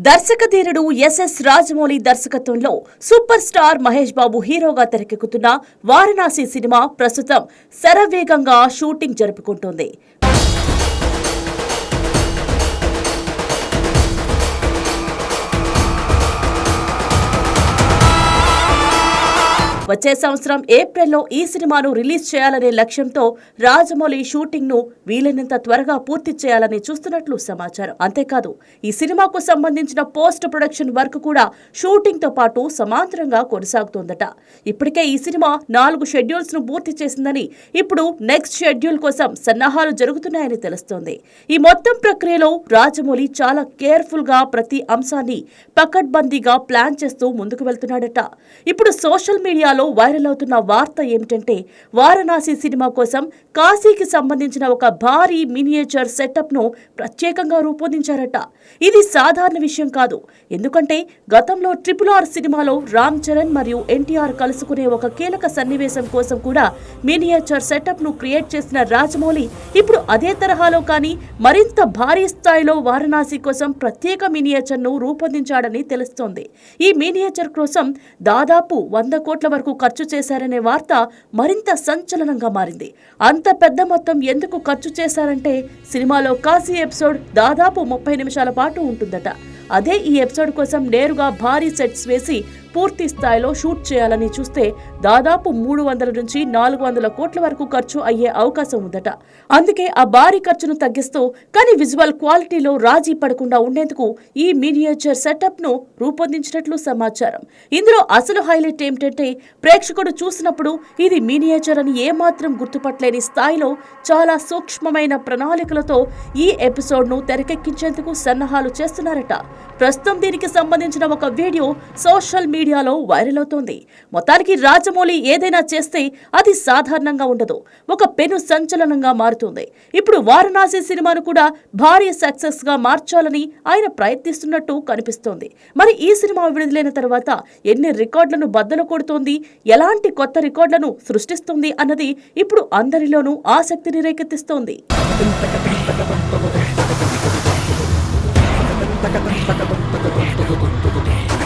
దర్శకధీరుడు SS Rajamouli దర్శకత్వంలో super star Mahesh Babu హీరోగా తెరకెక్కుతున్న వారణాసి సినిమా ప్రస్తుతం శరవేగంగా షూటింగ్ జరుపుకుంటోంది. వచ్చే సంవత్సరం ఏప్రిల్లో ఈ సినిమాను రిలీజ్ చేయాలనే లక్ష్యంతో రాజమౌళి షూటింగ్ ను వీలైనంత త్వరగా పూర్తి చేయాలని చూస్తున్నట్లు సమాచారం. అంతేకాదు ఈ సినిమాకు సంబంధించిన పోస్ట్ ప్రొడక్షన్ వర్క్ కూడా షూటింగ్ తో పాటు సమాంతరంగా కొనసాగుతోందట. ఇప్పటికే ఈ సినిమా 4 షెడ్యూల్స్ ను పూర్తి చేసిందని, ఇప్పుడు నెక్స్ట్ షెడ్యూల్ కోసం సన్నాహాలు జరుగుతున్నాయని తెలుస్తోంది. ఈ మొత్తం ప్రక్రియలో రాజమౌళి చాలా కేర్ఫుల్ గా ప్రతి అంశాన్ని పకడ్బందీగా ప్లాన్ చేస్తూ ముందుకు వెళ్తున్నాడట. ఇప్పుడు సోషల్ మీడియా వైరల్ అవుతున్న వార్త ఏమిటంటే, వారణాసి సినిమా కోసం కాశీకి సంబంధించిన ఒక భారీ మినియేచర్ సెటప్ ను ప్రత్యేకంగా రూపొందించారట. ఇది సాధారణ విషయం కాదు. ఎందుకంటే గతంలో RRR సినిమాలో రామ్ చరణ్ మరియు ఎన్టీఆర్ కలుసుకునే ఒక కీలక సన్నివేశం కోసం కూడా మినియేచర్ సెటప్ ను క్రియేట్ చేసిన రాజమౌళి ఇప్పుడు అదే తరహాలో కానీ మరింత భారీ స్థాయిలో వారణాసి కోసం ప్రత్యేక మినియేచర్ ను రూపొందించాడని తెలుస్తోంది. ఈ మినియేచర్ కోసం దాదాపు 100 కోట్ల వరకు ఖర్చు చేశారనే వార్త మరింత సంచలనంగా మారింది. అంత పెద్ద మొత్తం ఎందుకు ఖర్చు చేశారంటే, సినిమాలో కాశీ ఎపిసోడ్ దాదాపు 30 నిమిషాల పాటు ఉంటుందట. అదే ఈ ఎపిసోడ్ కోసం నేరుగా భారీ సెట్స్ వేసి పూర్తి స్థాయిలో షూట్ చేయాలని చూస్తే దాదాపు 300 నుంచి 400 కోట్ల వరకు ఖర్చు అయ్యే అవకాశం ఉందట. అందుకే ఆ భారీ ఖర్చును తగ్గిస్తూ కానీ విజువల్ క్వాలిటీలో రాజీ పడకుండా ఉండేందుకు ఈ మినియేచర్ సెటప్ ను రూపొందించినట్లు సమాచారం. ఇందులో అసలు హైలైట్ ఏమిటంటే, ప్రేక్షకుడు చూసినప్పుడు ఇది మినియేచర్ అని ఏమాత్రం గుర్తుపట్టలేని స్థాయిలో చాలా సూక్ష్మమైన ప్రణాళికలతో ఈ ఎపిసోడ్ ను తెరకెక్కించేందుకు సన్నాహాలు చేస్తున్నారట. ప్రస్తుతం దీనికి సంబంధించిన ఒక వీడియో సోషల్ మీడియాలో వైరల్ అవుతోంది. మొత్తానికి రాజమౌళి ఏదైనా చేస్తే అది సాధారణంగా ఉండదు, ఒక పెను సంచలనంగా మారుతుంది. ఇప్పుడు వారణాసి సినిమాను కూడా భారీ సక్సెస్ గా మార్చాలని ఆయన ప్రయత్నిస్తున్నట్టు కనిపిస్తోంది. మరి ఈ సినిమా విడుదలైన తర్వాత ఎన్ని రికార్డులను బద్దలు కొడుతోంది, ఎలాంటి కొత్త రికార్డులను సృష్టిస్తుంది అన్నది ఇప్పుడు అందరిలోనూ ఆసక్తిని రేకెత్తిస్తోంది. Takatak